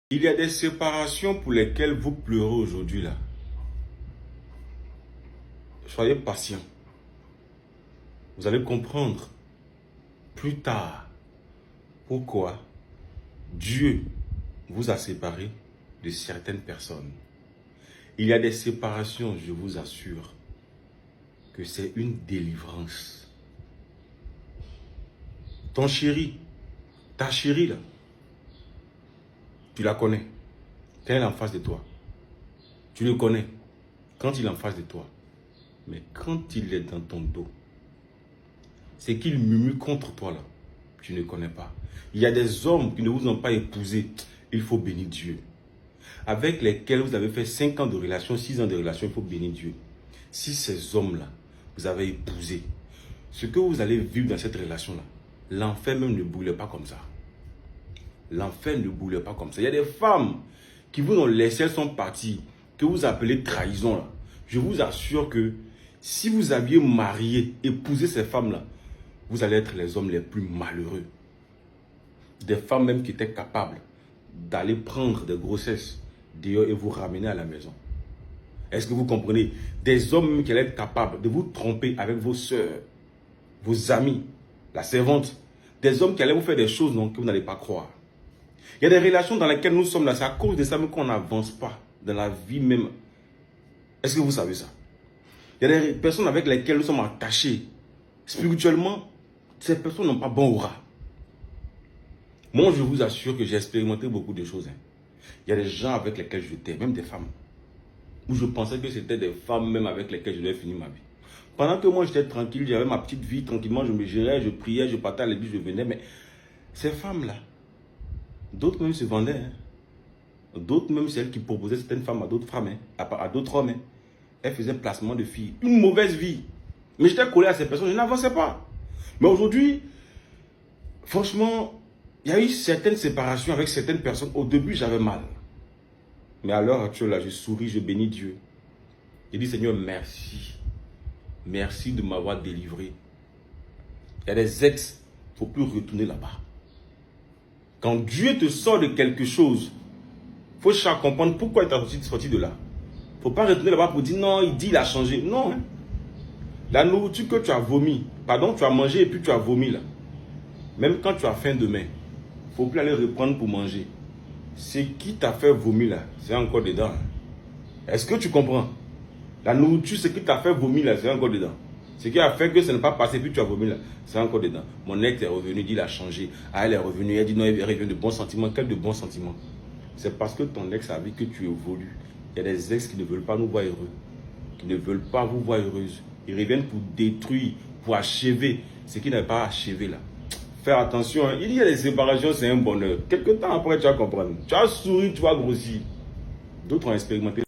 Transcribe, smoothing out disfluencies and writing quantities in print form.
Il y a des séparations pour lesquelles vous pleurez aujourd'hui là. Soyez patient. Vous allez comprendre plus tard pourquoi Dieu vous a séparé de certaines personnes. Il y a des séparations, je vous assure, que c'est une délivrance. Ton chéri, ta chérie là, tu la connais. Quand elle est en face de toi, tu le connais quand il est en face de toi. Mais quand il est dans ton dos, c'est qu'il murmure contre toi là, tu ne connais pas. Il y a des hommes qui ne vous ont pas épousé, il faut bénir Dieu. Avec lesquels vous avez fait 5 ans de relation, 6 ans de relation, il faut bénir Dieu. Si ces hommes-là, vous avez épousé, ce que vous allez vivre dans cette relation-là, l'enfer même ne boule pas comme ça. L'enfer ne boule pas comme ça. Il y a des femmes qui vous ont laissé, elles sont parties, que vous appelez trahison là. Je vous assure que si vous aviez marié, épousé ces femmes-là, vous allez être les hommes les plus malheureux. Des femmes même qui étaient capables d'aller prendre des grossesses dehors et vous ramener à la maison. Est-ce que vous comprenez? Des hommes qui allaient être capables de vous tromper avec vos soeurs, vos amis, la servante. Des hommes qui allaient vous faire des choses que vous n'allez pas croire. Il y a des relations dans lesquelles nous sommes là. C'est à cause de ça qu'on n'avance pas dans la vie même. Est-ce que vous savez ça? Il y a des personnes avec lesquelles nous sommes attachés. Spirituellement, ces personnes n'ont pas bon aura. Moi, je vous assure que j'ai expérimenté beaucoup de choses. Il y a des gens avec lesquels j'étais, même des femmes, où je pensais que c'était des femmes même avec lesquelles je devais finir ma vie. Pendant que moi, j'étais tranquille, j'avais ma petite vie, tranquillement, je me gérais, je priais, je partais à l'église, je venais. Mais ces femmes-là, d'autres même se vendaient. D'autres même, celles qui proposaient certaines femmes à d'autres femmes, à d'autres hommes. Elles faisaient placement de filles. Une mauvaise vie. Mais j'étais collé à ces personnes, je n'avançais pas. Mais aujourd'hui, franchement, il y a eu certaines séparations avec certaines personnes. Au début, j'avais mal. Mais à l'heure actuelle, là, je souris, je bénis Dieu. Je dis, Seigneur, merci. Merci de m'avoir délivré. Il y a des ex, il ne faut plus retourner là-bas. Quand Dieu te sort de quelque chose, il faut chercher à comprendre pourquoi il t'a sorti de là. Il ne faut pas retourner là-bas pour dire, non, il dit, il a changé. Non. La nourriture que tu as vomi, pardon, tu as mangé et puis tu as vomi là. Même quand tu as faim demain, il ne faut plus aller reprendre pour manger. Ce qui t'a fait vomir là, c'est encore dedans. Est-ce que tu comprends? La nourriture, ce qui t'a fait vomir là, c'est encore dedans. Ce qui a fait que ça n'est pas passé, puis tu as vomi là, c'est encore dedans. Mon ex est revenu, dit il a changé. Ah, elle est revenue, elle dit non, elle revient de bons sentiments. Quel de bons sentiments? C'est parce que ton ex a vu que tu évolues. Il y a des ex qui ne veulent pas nous voir heureux, qui ne veulent pas vous voir heureuse. Ils reviennent pour détruire, pour achever ce qui n'est pas achevé là. Faire attention, il y a des séparations, c'est un bonheur. Quelque temps après, tu vas comprendre. Tu as souri, tu vas grossir. D'autres ont expérimenté.